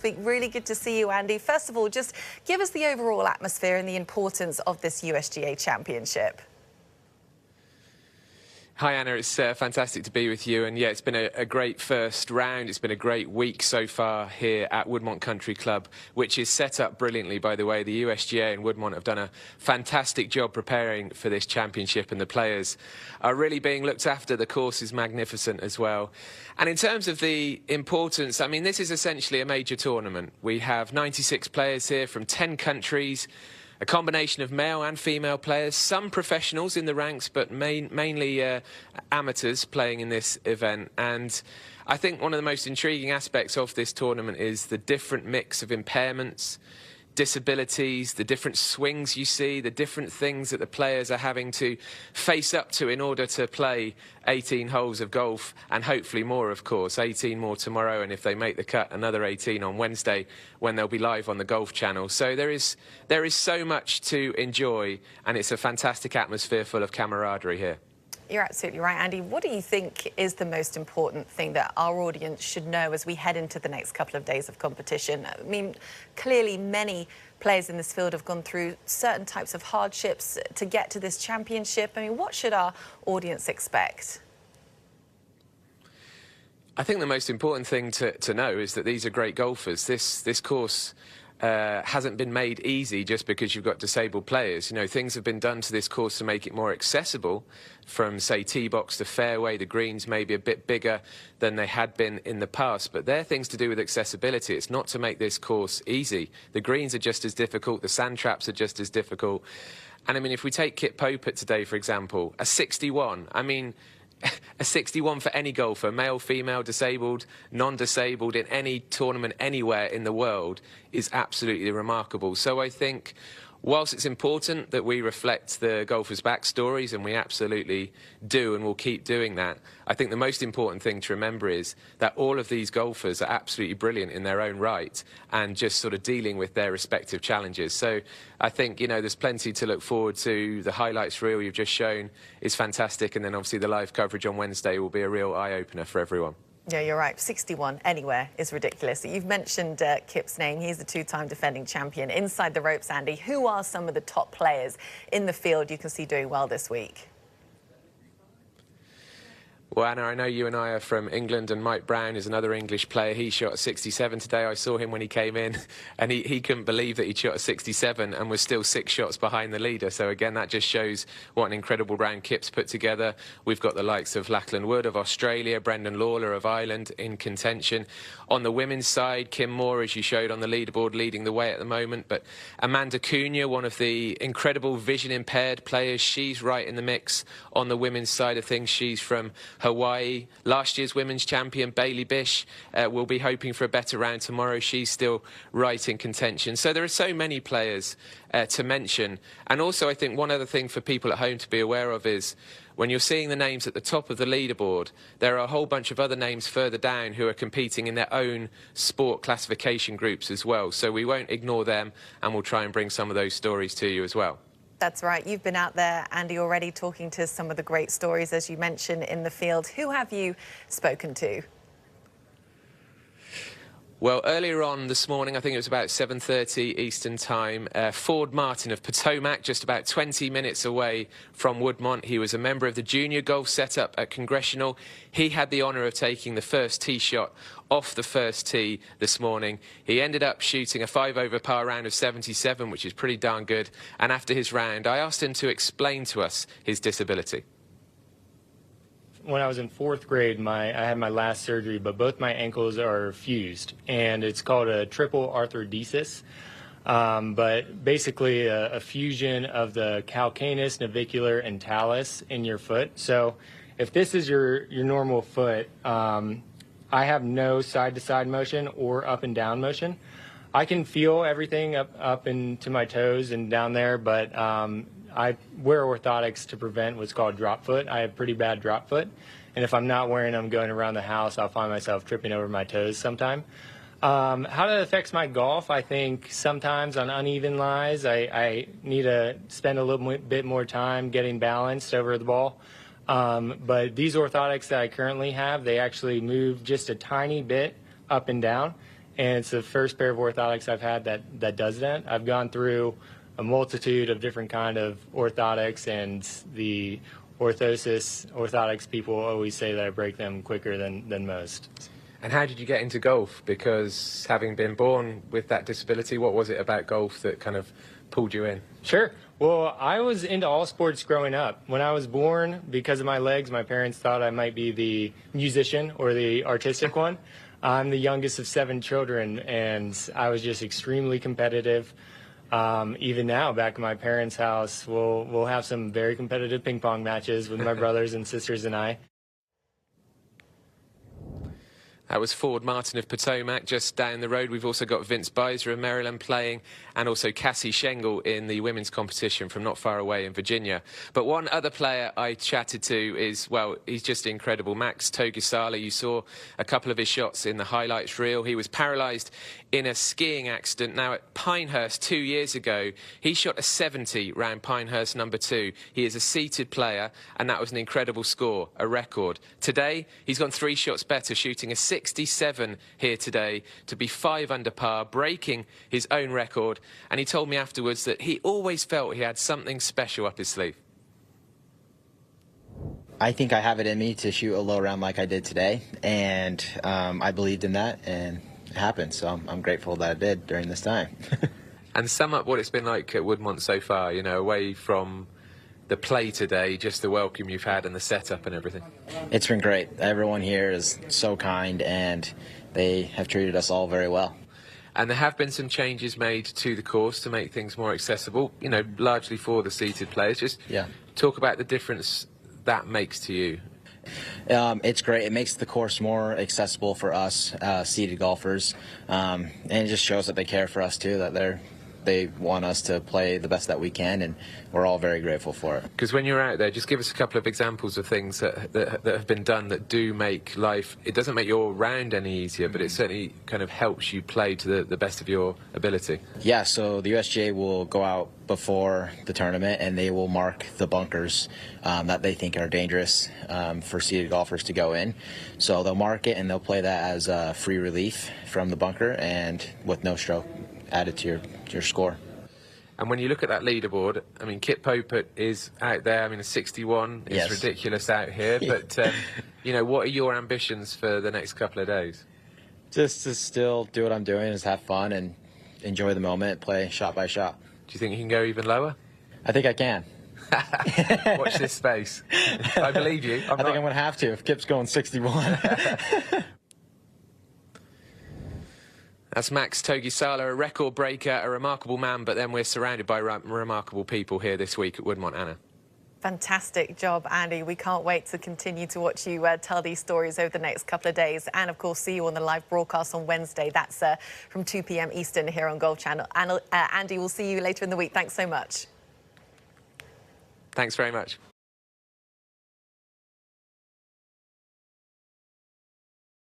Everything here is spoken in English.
Really good to see you, Andy. First of all, just give us the overall atmosphere and the importance of this USGA championship. Hi Anna, it's fantastic to be with you, and yeah, it's been a great first round. It's been a great week so far here at Woodmont Country Club, which is set up brilliantly, by the way. The USGA and Woodmont have done a fantastic job preparing for this championship, and the players are really being looked after. The course is magnificent as well. And in terms of the importance, I mean, this is essentially a major tournament. We have 96 players here from 10 countries, a combination of male and female players, some professionals in the ranks, but mainly amateurs playing in this event. And I think one of the most intriguing aspects of this tournament is the different mix of impairments, disabilities, the different swings you see, the different things that the players are having to face up to in order to play 18 holes of golf, and hopefully more, of course, 18 more tomorrow, and if they make the cut, another 18 on Wednesday when they'll be live on the Golf Channel. So there is so much to enjoy, and it's a fantastic atmosphere full of camaraderie here. You're absolutely right, Andy. What do you think is the most important thing that our audience should know as we head into the next couple of days of competition? I mean, clearly many players in this field have gone through certain types of hardships to get to this championship. I mean, what should our audience expect? I think the most important thing to know is that these are great golfers. This course hasn't been made easy just because you've got disabled players. You know, things have been done to this course to make it more accessible, from, say, tee box to fairway. The greens may be a bit bigger than they had been in the past, but they're things to do with accessibility. It's not to make this course easy. The greens are just as difficult, the sand traps are just as difficult. And I mean, if we take Kit Popert today, for example, a 61, I mean, a 61 for any golfer, male, female, disabled, non-disabled, in any tournament anywhere in the world is absolutely remarkable. So I think, whilst it's important that we reflect the golfers' backstories, and we absolutely do and will keep doing that, I think the most important thing to remember is that all of these golfers are absolutely brilliant in their own right and just sort of dealing with their respective challenges. So I think, you know, there's plenty to look forward to. The highlights reel you've just shown is fantastic, and then obviously the live coverage on Wednesday will be a real eye-opener for everyone. Yeah, you're right. 61 anywhere is ridiculous. You've mentioned Kip's name. He's the two-time defending champion. Inside the ropes, Andy, who are some of the top players in the field you can see doing well this week? Well, Anna, I know you and I are from England, and Mike Brown is another English player. He shot a 67 today. I saw him when he came in, and he couldn't believe that he shot a 67 and was still 6 shots behind the leader. So, again, that just shows what an incredible round Kip's put together. We've got the likes of Lachlan Wood of Australia, Brendan Lawler of Ireland in contention. On the women's side, Kim Moore, as you showed on the leaderboard, leading the way at the moment. But Amanda Cunha, one of the incredible vision-impaired players, she's right in the mix on the women's side of things. She's from Hawaii. Last year's women's champion Bailey Bish will be hoping for a better round tomorrow. She's still right in contention. So there are so many players to mention. And also, I think one other thing for people at home to be aware of is, when you're seeing the names at the top of the leaderboard, there are a whole bunch of other names further down who are competing in their own sport classification groups as well. So we won't ignore them, and we'll try and bring some of those stories to you as well. That's right. You've been out there, Andy, already talking to some of the great stories, as you mentioned, in the field. Who have you spoken to? Well, earlier on this morning, I think it was about 7:30 Eastern Time, Ford Martin of Potomac, just about 20 minutes away from Woodmont. He was a member of the junior golf setup at Congressional. He had the honour of taking the first tee shot off the first tee this morning. He ended up shooting a 5-over par round of 77, which is pretty darn good. And after his round, I asked him to explain to us his disability. When I was in 4th grade, I had my last surgery, but both my ankles are fused, and it's called a triple arthrodesis. But basically a fusion of the calcaneus, navicular, and talus in your foot. So if this is your normal foot, I have no side-to-side motion or up and down motion. I can feel everything up into my toes and down there, but I wear orthotics to prevent what's called drop foot. I have pretty bad drop foot, and if I'm not wearing them going around the house, I'll find myself tripping over my toes sometime. How that affects my golf, I think sometimes on uneven lies, I need to spend a little bit more time getting balanced over the ball. But these orthotics that I currently have, they actually move just a tiny bit up and down, and it's the first pair of orthotics I've had that does that. I've gone through a multitude of different kind of orthotics, and the orthotics people always say that I break them quicker than most. And how did you get into golf? Because having been born with that disability, what was it about golf that kind of pulled you in? Sure. Well, I was into all sports growing up. When I was born, because of my legs, my parents thought I might be the musician or the artistic one. I'm the youngest of 7 children, and I was just extremely competitive. Even now, back in my parents' house, we'll have some very competitive ping pong matches with my brothers and sisters and I. That was Ford Martin of Potomac just down the road. We've also got Vince Beiser of Maryland playing, and also Cassie Schengel in the women's competition from not far away in Virginia. But one other player I chatted to is, well, he's just incredible. Max Togisala. You saw a couple of his shots in the highlights reel. He was paralysed in a skiing accident. Now, at Pinehurst 2 years ago, he shot a 70 round Pinehurst number 2. He is a seated player, and that was an incredible score, a record. Today, he's gone 3 shots better, shooting a 67 here today to be 5 under par, breaking his own record. And he told me afterwards that he always felt he had something special up his sleeve. I think I have it in me to shoot a low round like I did today, and I believed in that, and it happened. So I'm grateful that I did during this time. And sum up what it's been like at Woodmont so far, you know, away from the play today, just the welcome you've had and the setup and everything. It's been great. Everyone here is so kind, and they have treated us all very well. And there have been some changes made to the course to make things more accessible, you know, largely for the seated players. Just talk about the difference that makes to you. It's great. It makes the course more accessible for us seated golfers, and it just shows that they care for us too, that they want us to play the best that we can, and we're all very grateful for it. Because when you're out there, just give us a couple of examples of things that have been done that do make life, it doesn't make your round any easier, but it certainly kind of helps you play to the best of your ability. Yeah, so the USGA will go out before the tournament, and they will mark the bunkers that they think are dangerous for seated golfers to go in. So they'll mark it, and they'll play that as free relief from the bunker, and with no stroke added to your score. And when you look at that leaderboard, I mean, Kit Popert is out there. I mean, a 61 is ridiculous out here. But, you know, what are your ambitions for the next couple of days? Just to still do what I'm doing, is have fun and enjoy the moment, play shot by shot. Do you think you can go even lower? I think I can. Watch this space. I believe you. I think I'm going to have to if Kip's going 61. That's Max Togisala, a record breaker, a remarkable man, but then we're surrounded by remarkable people here this week at Woodmont. Anna. Fantastic job, Andy. We can't wait to continue to watch you tell these stories over the next couple of days, and of course see you on the live broadcast on Wednesday. That's from 2 p.m. Eastern here on Golf Channel. Andy, we'll see you later in the week. Thanks so much. Thanks very much.